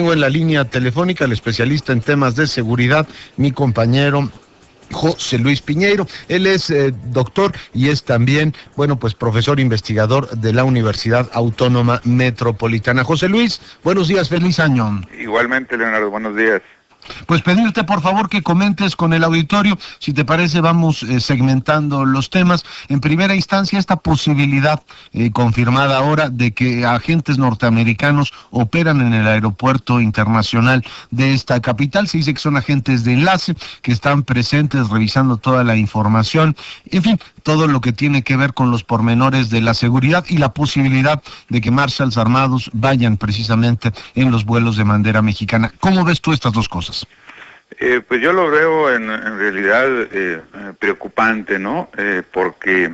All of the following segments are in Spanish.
Tengo en la línea telefónica al especialista en temas de seguridad, mi compañero José Luis Piñeiro. Él es doctor y es también, pues profesor investigador de la Universidad Autónoma Metropolitana. José Luis, buenos días, feliz año. Igualmente, Leonardo, buenos días. Pues pedirte por favor que comentes con el auditorio, si te parece vamos segmentando los temas. En primera instancia, esta posibilidad confirmada ahora de que agentes norteamericanos operan en el aeropuerto internacional de esta capital. Se dice que son agentes de enlace, que están presentes revisando toda la información, en fin, todo lo que tiene que ver con los pormenores de la seguridad y la posibilidad de que marshals armados vayan precisamente en los vuelos de bandera mexicana. ¿Cómo ves tú estas dos cosas? Pues yo lo veo en realidad preocupante, ¿no? Porque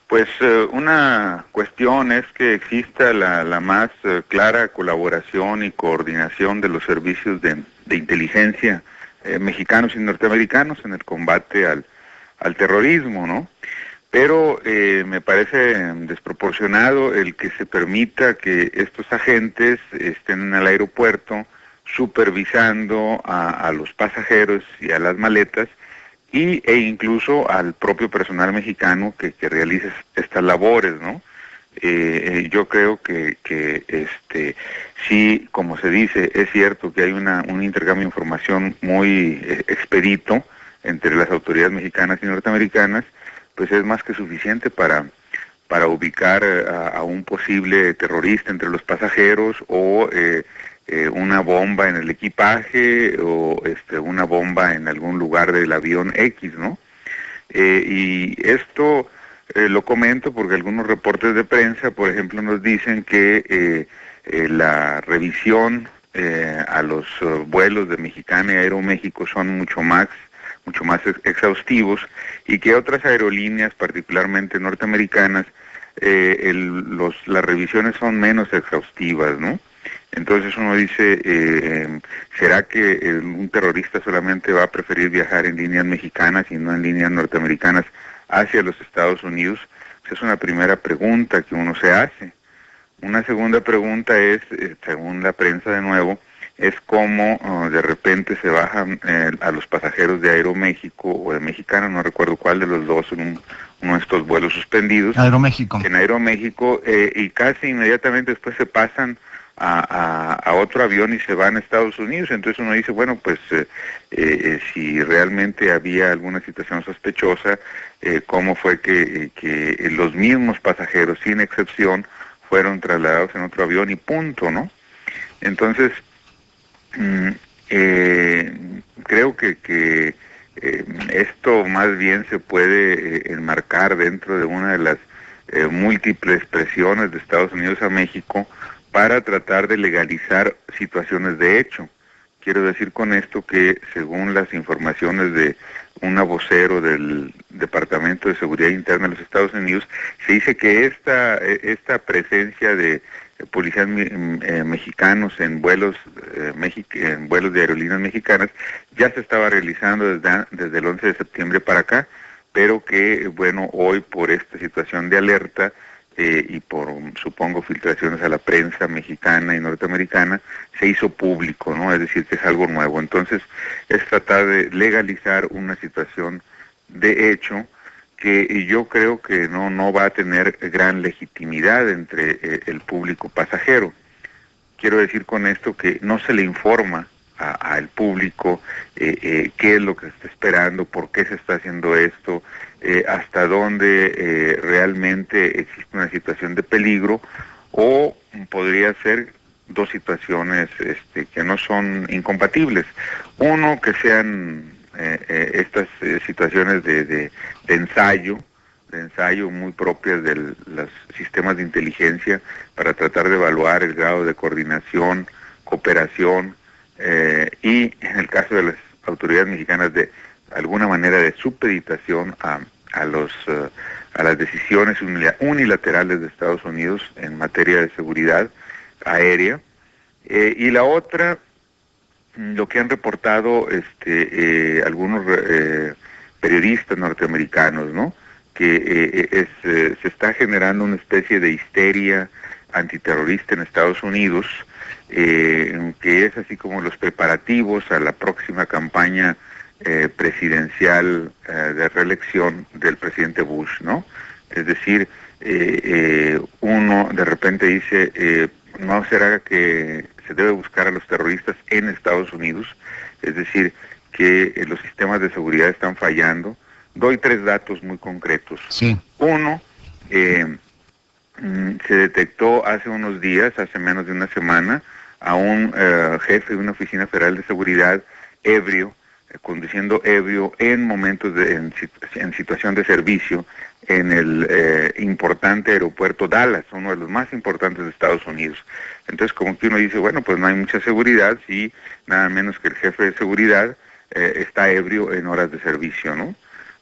pues una cuestión es que exista la más clara colaboración y coordinación de los servicios de inteligencia mexicanos y norteamericanos en el combate al terrorismo, ¿no? Pero me parece desproporcionado el que se permita que estos agentes estén en el aeropuerto supervisando a los pasajeros y a las maletas e incluso al propio personal mexicano que realiza estas labores, ¿no? Yo creo que sí, como se dice, es cierto que hay un intercambio de información muy expedito entre las autoridades mexicanas y norteamericanas, pues es más que suficiente para ubicar a un posible terrorista entre los pasajeros o una bomba en el equipaje o una bomba en algún lugar del avión X, ¿no? Y esto lo comento porque algunos reportes de prensa, por ejemplo, nos dicen que la revisión a los vuelos de Mexicana y Aeroméxico son mucho más exhaustivos y que otras aerolíneas, particularmente norteamericanas, las revisiones son menos exhaustivas, ¿no? Entonces uno dice, ¿será que un terrorista solamente va a preferir viajar en líneas mexicanas y no en líneas norteamericanas hacia los Estados Unidos? Esa es una primera pregunta que uno se hace. Una segunda pregunta es, según la prensa de nuevo, es cómo de repente se bajan a los pasajeros de Aeroméxico o de Mexicana, no recuerdo cuál de los dos, en uno de estos vuelos suspendidos. Aeroméxico. En Aeroméxico, y casi inmediatamente después se pasan a otro avión y se van a Estados Unidos. Entonces uno dice, bueno, pues si realmente había alguna situación sospechosa, cómo fue que los mismos pasajeros, sin excepción, fueron trasladados en otro avión y punto, ¿no? Entonces, creo que esto más bien se puede enmarcar dentro de una de las múltiples presiones de Estados Unidos a México para tratar de legalizar situaciones de hecho. Quiero decir con esto que, según las informaciones de un vocero del Departamento de Seguridad Interna de los Estados Unidos, se dice que esta presencia de policías mexicanos en vuelos de aerolíneas mexicanas ya se estaba realizando desde el 11 de septiembre para acá, pero que, bueno, hoy por esta situación de alerta y por, supongo, filtraciones a la prensa mexicana y norteamericana, se hizo público, ¿no? Es decir, que es algo nuevo. Entonces, es tratar de legalizar una situación de hecho que yo creo que no va a tener gran legitimidad entre el público pasajero. Quiero decir con esto que no se le informa al público qué es lo que está esperando, por qué se está haciendo esto, hasta dónde realmente existe una situación de peligro, o podría ser dos situaciones que no son incompatibles. Uno, que sean estas situaciones de ensayo muy propias de los sistemas de inteligencia para tratar de evaluar el grado de coordinación, cooperación, y en el caso de las autoridades mexicanas de alguna manera de supeditación a las decisiones unilaterales de Estados Unidos en materia de seguridad aérea. Y la otra, lo que han reportado algunos periodistas norteamericanos, ¿no? Que se está generando una especie de histeria antiterrorista en Estados Unidos, que es así como los preparativos a la próxima campaña presidencial de reelección del presidente Bush, ¿no? Es decir, uno de repente dice, ¿no será que se debe buscar a los terroristas en Estados Unidos? Es decir, que los sistemas de seguridad están fallando. Doy 3 datos muy concretos. Sí. Uno, se detectó hace unos días, hace menos de una semana, a un jefe de una oficina federal de seguridad ebrio, conduciendo ebrio en momentos en situación de servicio en el importante aeropuerto Dallas, uno de los más importantes de Estados Unidos. Entonces, como que uno dice, bueno, pues no hay mucha seguridad si nada menos que el jefe de seguridad está ebrio en horas de servicio, ¿no?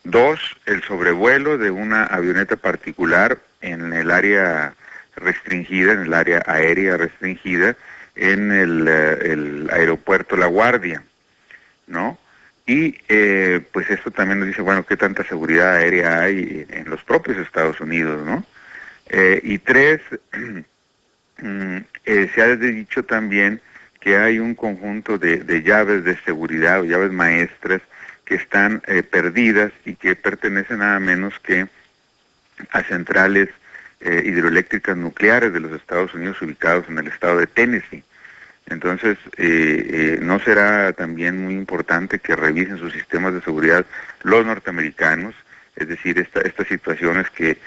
2, el sobrevuelo de una avioneta particular en el área restringida, en el área aérea restringida, en el aeropuerto La Guardia, ¿no? Y pues esto también nos dice, bueno, qué tanta seguridad aérea hay en los propios Estados Unidos, ¿no? Y 3, se ha dicho también que hay un conjunto de llaves de seguridad o llaves maestras que están perdidas y que pertenecen nada menos que a centrales hidroeléctricas nucleares de los Estados Unidos ubicados en el estado de Tennessee. Entonces, ¿no será también muy importante que revisen sus sistemas de seguridad los norteamericanos? Es decir, estas situaciones que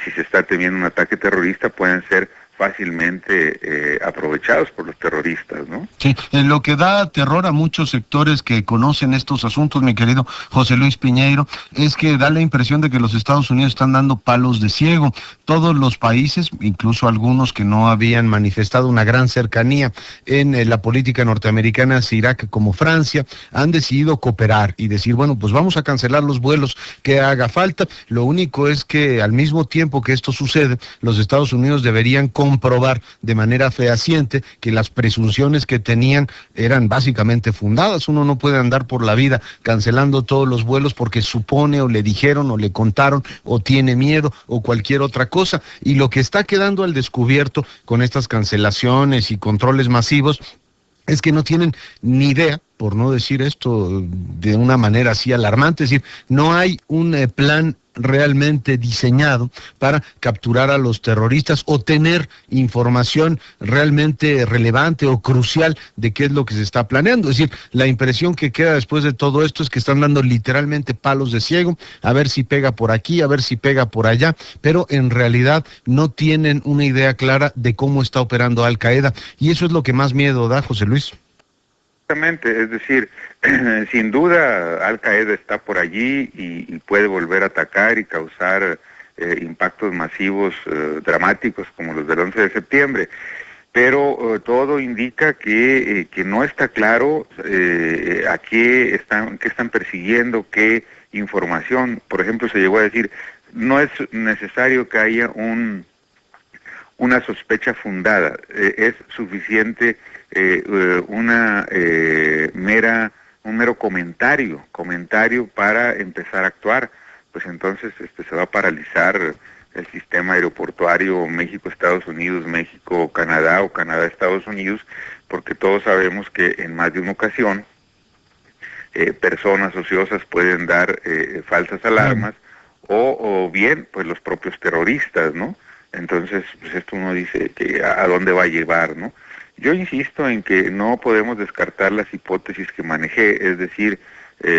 si se está temiendo un ataque terrorista pueden ser fácilmente aprovechados por los terroristas, ¿no? Sí, lo que da terror a muchos sectores que conocen estos asuntos, mi querido José Luis Piñeiro, es que da la impresión de que los Estados Unidos están dando palos de ciego. Todos los países, incluso algunos que no habían manifestado una gran cercanía en la política norteamericana hacia Irak, como Francia, han decidido cooperar y decir, bueno, pues vamos a cancelar los vuelos que haga falta. Lo único es que al mismo tiempo que esto sucede, los Estados Unidos deberían comprobar de manera fehaciente que las presunciones que tenían eran básicamente fundadas. Uno no puede andar por la vida cancelando todos los vuelos porque supone o le dijeron o le contaron o tiene miedo o cualquier otra cosa. Y lo que está quedando al descubierto con estas cancelaciones y controles masivos es que no tienen ni idea, por no decir esto de una manera así alarmante, es decir, no hay un plan realmente diseñado para capturar a los terroristas o tener información realmente relevante o crucial de qué es lo que se está planeando. Es decir, la impresión que queda después de todo esto es que están dando literalmente palos de ciego, a ver si pega por aquí, a ver si pega por allá, pero en realidad no tienen una idea clara de cómo está operando Al Qaeda, y eso es lo que más miedo da, José Luis. Exactamente, es decir, sin duda Al Qaeda está por allí y puede volver a atacar y causar impactos masivos dramáticos como los del 11 de septiembre, pero todo indica que no está claro a qué están persiguiendo, qué información. Por ejemplo, se llegó a decir, no es necesario que haya una sospecha fundada, es suficiente un mero comentario para empezar a actuar. Pues entonces se va a paralizar el sistema aeroportuario México-Estados Unidos, México-Canadá o Canadá-Estados Unidos, porque todos sabemos que en más de una ocasión personas ociosas pueden dar falsas alarmas o bien pues los propios terroristas, ¿no? Entonces, pues esto uno dice que a dónde va a llevar, ¿no? Yo insisto en que no podemos descartar las hipótesis que manejé, es decir,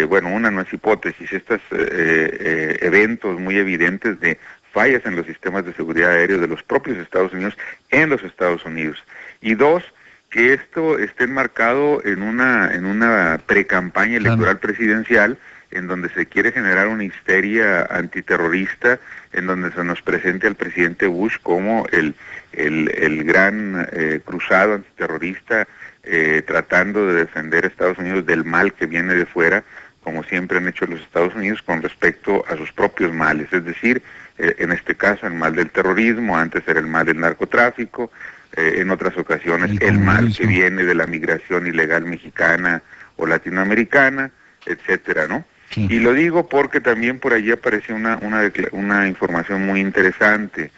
bueno, una no es hipótesis, estos eventos muy evidentes de fallas en los sistemas de seguridad aérea de los propios Estados Unidos en los Estados Unidos. Y 2, que esto esté enmarcado en una precampaña electoral presidencial en donde se quiere generar una histeria antiterrorista, en donde se nos presente al presidente Bush como el gran cruzado antiterrorista tratando de defender a Estados Unidos del mal que viene de fuera, como siempre han hecho los Estados Unidos con respecto a sus propios males, es decir, en este caso el mal del terrorismo, antes era el mal del narcotráfico, en otras ocasiones el mal que viene de la migración ilegal mexicana o latinoamericana, etcétera, ¿no? Sí. Y lo digo porque también por allí apareció una información muy interesante.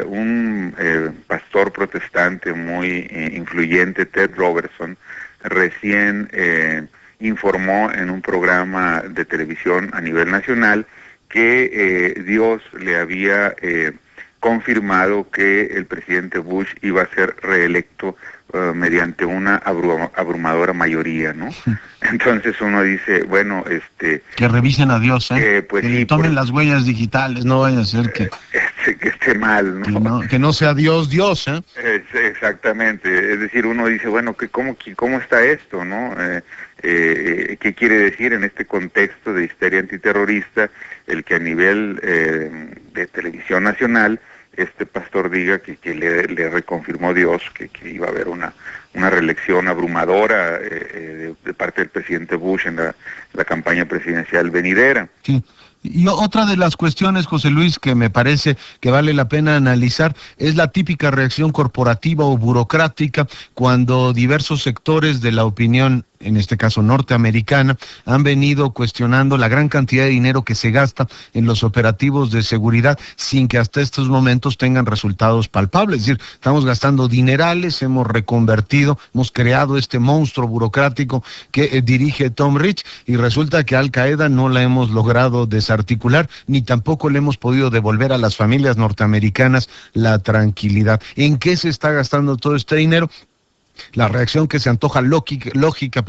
un pastor protestante muy influyente, Ted Robertson, recién informó en un programa de televisión a nivel nacional que Dios le había confirmado que el presidente Bush iba a ser reelecto mediante una abrumadora mayoría, ¿no? Entonces uno dice, bueno, que revisen a Dios, pues que sí, le tomen las huellas digitales, no vaya a ser que esté mal, ¿no? Que no sea Dios, Exactamente, es decir, uno dice, bueno, ¿cómo está esto, no? ¿Qué quiere decir en este contexto de histeria antiterrorista el que a nivel de televisión nacional este pastor diga que le reconfirmó Dios que iba a haber una reelección abrumadora de parte del presidente Bush en la campaña presidencial venidera? Sí. Y otra de las cuestiones, José Luis, que me parece que vale la pena analizar es la típica reacción corporativa o burocrática cuando diversos sectores de la opinión, en este caso norteamericana, han venido cuestionando la gran cantidad de dinero que se gasta en los operativos de seguridad sin que hasta estos momentos tengan resultados palpables. Es decir, estamos gastando dinerales, hemos reconvertido, hemos creado este monstruo burocrático que dirige Tom Rich y resulta que Al Qaeda no la hemos logrado desarticular ni tampoco le hemos podido devolver a las familias norteamericanas la tranquilidad. ¿En qué se está gastando todo este dinero? La reacción que se antoja lógica,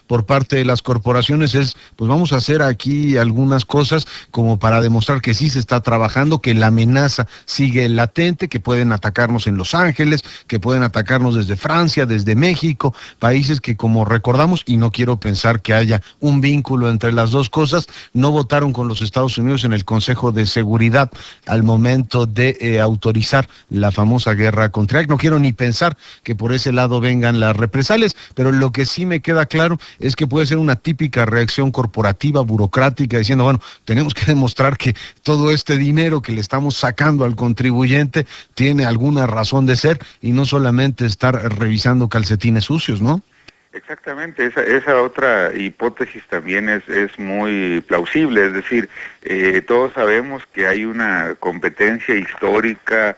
por parte de las corporaciones es, pues vamos a hacer aquí algunas cosas como para demostrar que sí se está trabajando, que la amenaza sigue latente, que pueden atacarnos en Los Ángeles, que pueden atacarnos desde Francia, desde México, países que, como recordamos, y no quiero pensar que haya un vínculo entre las dos cosas, no votaron con los Estados Unidos en el Consejo de Seguridad al momento de autorizar la famosa guerra contra Irak. No quiero ni pensar que por ese lado vengan las represalias, pero lo que sí me queda claro es que puede ser una típica reacción corporativa, burocrática, diciendo, bueno, tenemos que demostrar que todo este dinero que le estamos sacando al contribuyente tiene alguna razón de ser y no solamente estar revisando calcetines sucios, ¿no? Exactamente, esa otra hipótesis también es muy plausible, es decir, todos sabemos que hay una competencia histórica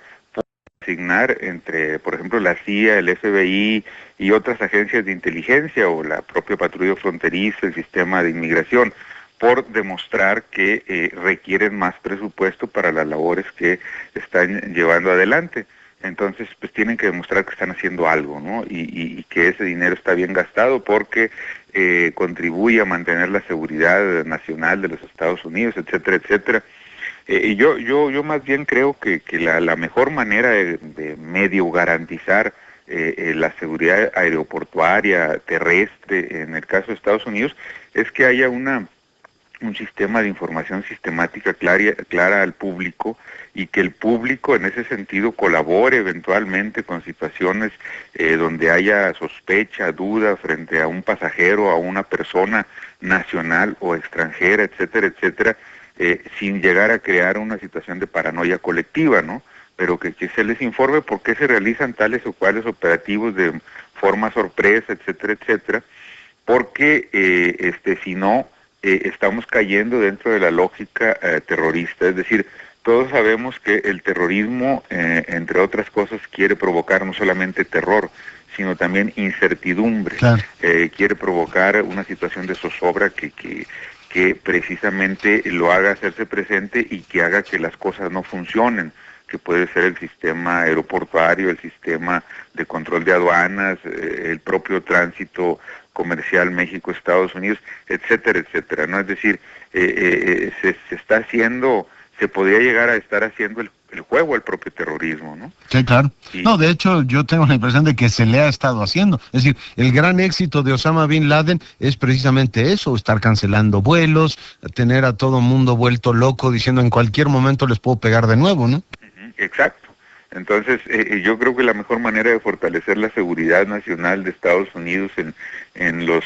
asignar entre, por ejemplo, la CIA, el FBI y otras agencias de inteligencia o la propia patrulla fronteriza, el sistema de inmigración, por demostrar que requieren más presupuesto para las labores que están llevando adelante. Entonces, pues tienen que demostrar que están haciendo algo, ¿no? Y que ese dinero está bien gastado porque contribuye a mantener la seguridad nacional de los Estados Unidos, etcétera, etcétera. Y yo más bien creo que la mejor manera de medio garantizar la seguridad aeroportuaria, terrestre, en el caso de Estados Unidos, es que haya un sistema de información sistemática clara al público y que el público en ese sentido colabore eventualmente con situaciones donde haya sospecha, duda frente a un pasajero, a una persona nacional o extranjera, etcétera, etcétera, sin llegar a crear una situación de paranoia colectiva, ¿no? Pero que se les informe por qué se realizan tales o cuales operativos de forma sorpresa, etcétera, etcétera, porque si no, estamos cayendo dentro de la lógica terrorista, es decir, todos sabemos que el terrorismo, entre otras cosas, quiere provocar no solamente terror, sino también incertidumbre, claro. Quiere provocar una situación de zozobra que precisamente lo haga hacerse presente y que haga que las cosas no funcionen, que puede ser el sistema aeroportuario, el sistema de control de aduanas, el propio tránsito comercial México-Estados Unidos, etcétera, etcétera, ¿no? Es decir, se está haciendo, se podría llegar a estar haciendo el juego al propio terrorismo, ¿no? Sí, claro. No, de hecho, yo tengo la impresión de que se le ha estado haciendo. Es decir, el gran éxito de Osama Bin Laden es precisamente eso, estar cancelando vuelos, tener a todo mundo vuelto loco diciendo en cualquier momento les puedo pegar de nuevo, ¿no? Exacto. Entonces, yo creo que la mejor manera de fortalecer la seguridad nacional de Estados Unidos en los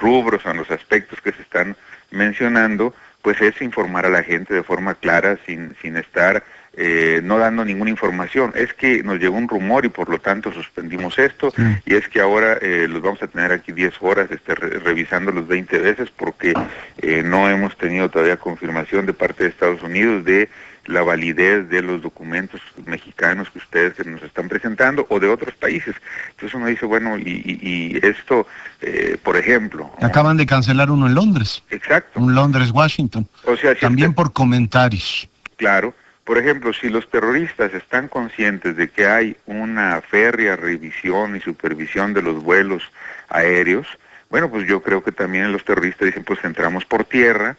rubros, en los aspectos que se están mencionando, pues es informar a la gente de forma clara, sin estar no dando ninguna información. Es que nos llegó un rumor y por lo tanto suspendimos esto, y es que ahora los vamos a tener aquí 10 horas revisándolos 20 veces porque no hemos tenido todavía confirmación de parte de Estados Unidos de la validez de los documentos mexicanos que ustedes nos están presentando o de otros países. Entonces uno dice, bueno, y esto, por ejemplo... Acaban de cancelar uno en Londres. Exacto. Un Londres-Washington. O sea, si también por comentarios. Claro. Por ejemplo, si los terroristas están conscientes de que hay una férrea revisión y supervisión de los vuelos aéreos, bueno, pues yo creo que también los terroristas dicen, pues entramos por tierra,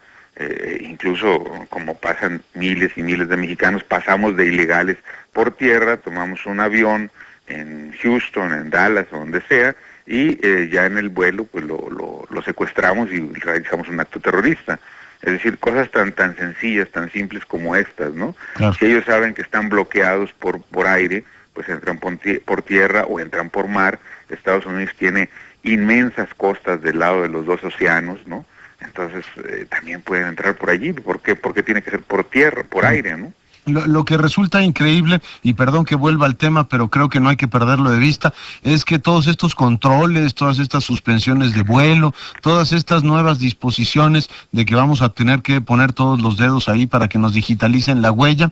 incluso como pasan miles y miles de mexicanos, pasamos de ilegales por tierra, tomamos un avión en Houston, en Dallas o donde sea, y ya en el vuelo pues lo secuestramos y realizamos un acto terrorista. Es decir, cosas tan sencillas, tan simples como estas, ¿no? Claro. Si ellos saben que están bloqueados por aire, pues entran por tierra o entran por mar. Estados Unidos tiene inmensas costas del lado de los dos océanos, ¿no? Entonces también pueden entrar por allí. ¿Por qué? Porque tiene que ser por tierra, por aire, ¿no? Lo que resulta increíble, y perdón que vuelva al tema, pero creo que no hay que perderlo de vista, es que todos estos controles, todas estas suspensiones de vuelo, todas estas nuevas disposiciones de que vamos a tener que poner todos los dedos ahí para que nos digitalicen la huella,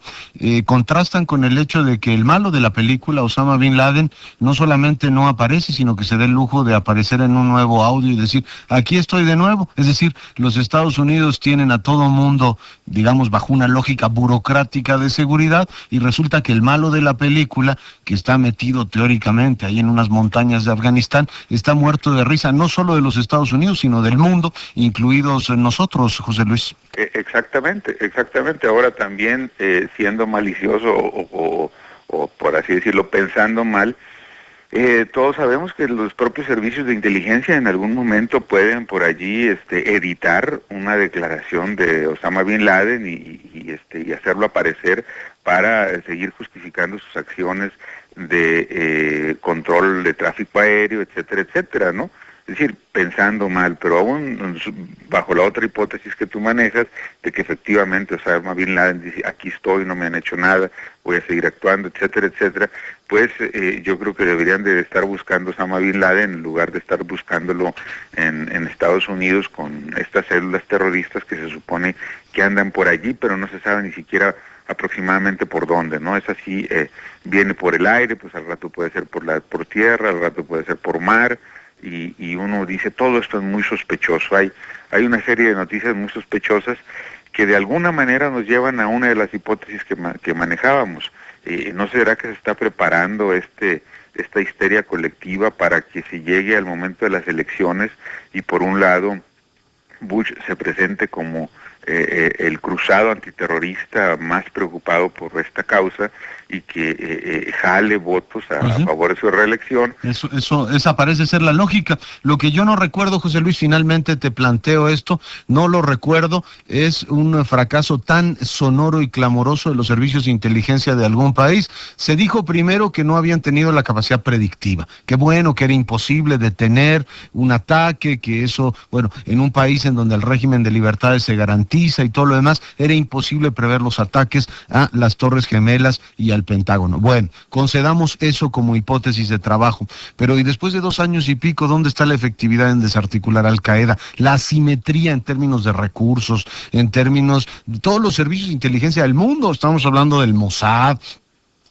contrastan con el hecho de que el malo de la película, Osama Bin Laden, no solamente no aparece, sino que se da el lujo de aparecer en un nuevo audio y decir, aquí estoy de nuevo. Es decir, los Estados Unidos tienen a todo mundo, digamos, bajo una lógica burocrática de seguridad, y resulta que el malo de la película, que está metido teóricamente ahí en unas montañas de Afganistán, está muerto de risa, no solo de los Estados Unidos, sino del mundo, incluidos nosotros, José Luis. Exactamente. Ahora también, siendo malicioso o por así decirlo, pensando mal, todos sabemos que los propios servicios de inteligencia en algún momento pueden por allí editar una declaración de Osama Bin Laden y hacerlo aparecer para seguir justificando sus acciones de control de tráfico aéreo, etcétera, etcétera, ¿no? Es decir, pensando mal, pero aún bajo la otra hipótesis que tú manejas, de que efectivamente Osama Bin Laden dice, aquí estoy, no me han hecho nada, voy a seguir actuando, etcétera, etcétera, pues yo creo que deberían de estar buscando Osama Bin Laden en lugar de estar buscándolo en Estados Unidos con estas células terroristas que se supone que andan por allí, pero no se sabe ni siquiera aproximadamente por dónde, ¿no? Es así, viene por el aire, pues al rato puede ser por tierra, al rato puede ser por mar, y uno dice, todo esto es muy sospechoso. Hay una serie de noticias muy sospechosas que de alguna manera nos llevan a una de las hipótesis que manejábamos. ¿No será que se está preparando esta histeria colectiva para que se llegue al momento de las elecciones y por un lado Bush se presente como el cruzado antiterrorista más preocupado por esta causa y que jale votos a favor de su reelección? Esa parece ser la lógica. Lo que yo no recuerdo, José Luis, finalmente te planteo esto, no lo recuerdo, es un fracaso tan sonoro y clamoroso de los servicios de inteligencia de algún país. Se dijo primero que no habían tenido la capacidad predictiva, que bueno, que era imposible detener un ataque, que eso, bueno, en un país en donde el régimen de libertades se garantiza y todo lo demás, era imposible prever los ataques a las Torres Gemelas y al Pentágono. Bueno, concedamos eso como hipótesis de trabajo, pero y después de 2 años y pico, ¿dónde está la efectividad en desarticular Al Qaeda? La asimetría en términos de recursos, en términos de todos los servicios de inteligencia del mundo. Estamos hablando del Mossad,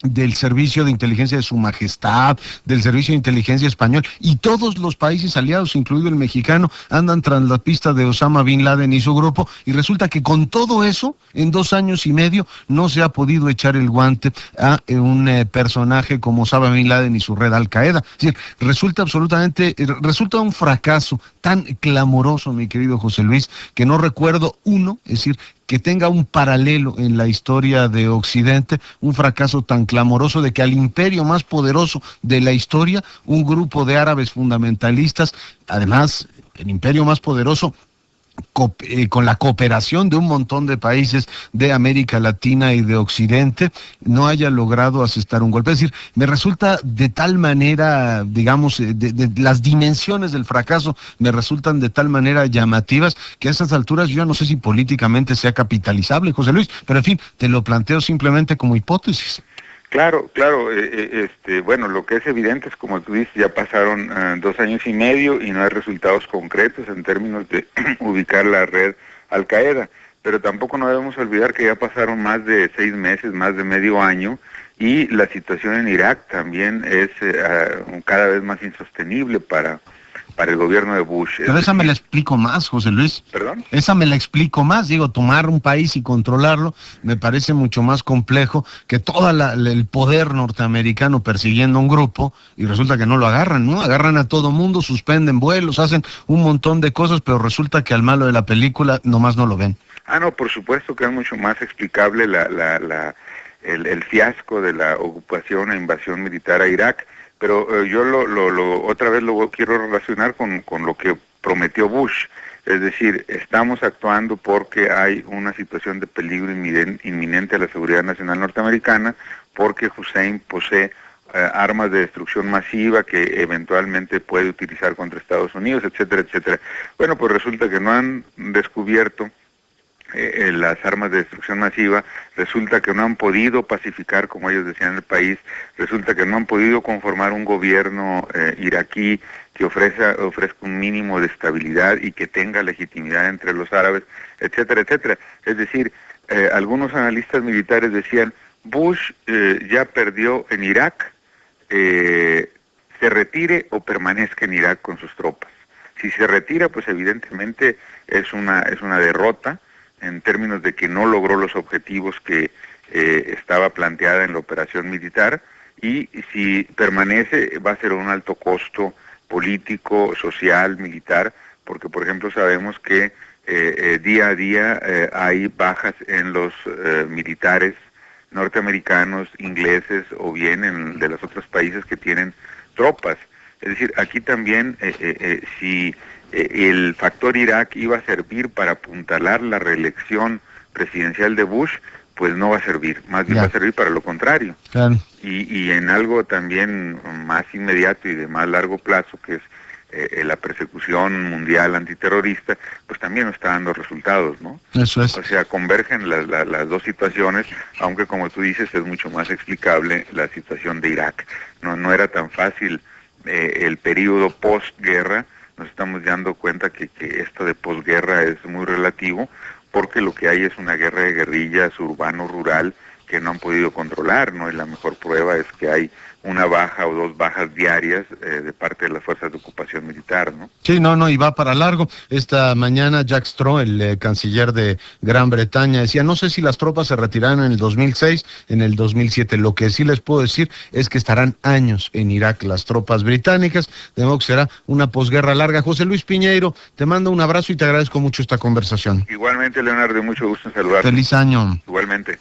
del Servicio de Inteligencia de Su Majestad, del Servicio de Inteligencia Español, y todos los países aliados, incluido el mexicano, andan tras la pista de Osama Bin Laden y su grupo, y resulta que con todo eso, en 2 años y medio, no se ha podido echar el guante a un personaje como Osama Bin Laden y su red Al Qaeda. Es decir, resulta un fracaso tan clamoroso, mi querido José Luis, que no recuerdo uno, es decir, que tenga un paralelo en la historia de Occidente, un fracaso tan clamoroso de que al imperio más poderoso de la historia, un grupo de árabes fundamentalistas, además el imperio más poderoso, con la cooperación de un montón de países de América Latina y de Occidente, no haya logrado asestar un golpe. Es decir, me resulta de tal manera, digamos, de las dimensiones del fracaso me resultan de tal manera llamativas que a estas alturas yo ya no sé si políticamente sea capitalizable, José Luis, pero en fin, te lo planteo simplemente como hipótesis. Claro, bueno, lo que es evidente es, como tú dices, ya pasaron 2 años y medio y no hay resultados concretos en términos de ubicar la red Al Qaeda, pero tampoco no debemos olvidar que ya pasaron más de 6 meses, más de medio año, y la situación en Irak también es cada vez más insostenible para el gobierno de Bush. Pero esa me la explico más, José Luis. ¿Perdón? Esa me la explico más. Digo, tomar un país y controlarlo me parece mucho más complejo que todo el poder norteamericano persiguiendo a un grupo y resulta que no lo agarran, ¿no? Agarran a todo mundo, suspenden vuelos, hacen un montón de cosas, pero resulta que al malo de la película nomás no lo ven. No, por supuesto que es mucho más explicable el fiasco de la ocupación e invasión militar a Irak. Pero yo otra vez lo quiero relacionar con lo que prometió Bush. Es decir, estamos actuando porque hay una situación de peligro inminente a la seguridad nacional norteamericana, porque Hussein posee armas de destrucción masiva que eventualmente puede utilizar contra Estados Unidos, etcétera, etcétera. Bueno, pues resulta que no han descubierto las armas de destrucción masiva, resulta que no han podido pacificar, como ellos decían, el país, resulta que no han podido conformar un gobierno iraquí que ofrezca un mínimo de estabilidad y que tenga legitimidad entre los árabes, etcétera, etcétera. Es decir, algunos analistas militares decían, Bush ya perdió en Irak, se retire o permanezca en Irak con sus tropas. Si se retira, pues evidentemente es una derrota, en términos de que no logró los objetivos que estaba planteada en la operación militar, y si permanece va a ser un alto costo político, social, militar, porque por ejemplo sabemos que día a día hay bajas en los militares norteamericanos, ingleses o bien de los otros países que tienen tropas. Es decir, aquí también si el factor Irak iba a servir para apuntalar la reelección presidencial de Bush, pues no va a servir, más bien va a servir para lo contrario. Claro. Y en algo también más inmediato y de más largo plazo, que es la persecución mundial antiterrorista, pues también no está dando resultados, ¿no? Eso es. O sea, convergen las dos situaciones, aunque como tú dices es mucho más explicable la situación de Irak. No era tan fácil el periodo postguerra. Nos estamos dando cuenta que esto de posguerra es muy relativo, porque lo que hay es una guerra de guerrillas urbano-rural que no han podido controlar, ¿no? Y la mejor prueba es que hay una baja o dos bajas diarias de parte de las fuerzas de ocupación militar, ¿no? Sí, y va para largo. Esta mañana Jack Straw, el canciller de Gran Bretaña, decía, no sé si las tropas se retirarán en el 2006, en el 2007. Lo que sí les puedo decir es que estarán años en Irak las tropas británicas, de modo que será una posguerra larga. José Luis Piñeiro, te mando un abrazo y te agradezco mucho esta conversación. Igualmente, Leonardo, mucho gusto en saludarte. Feliz año. Igualmente.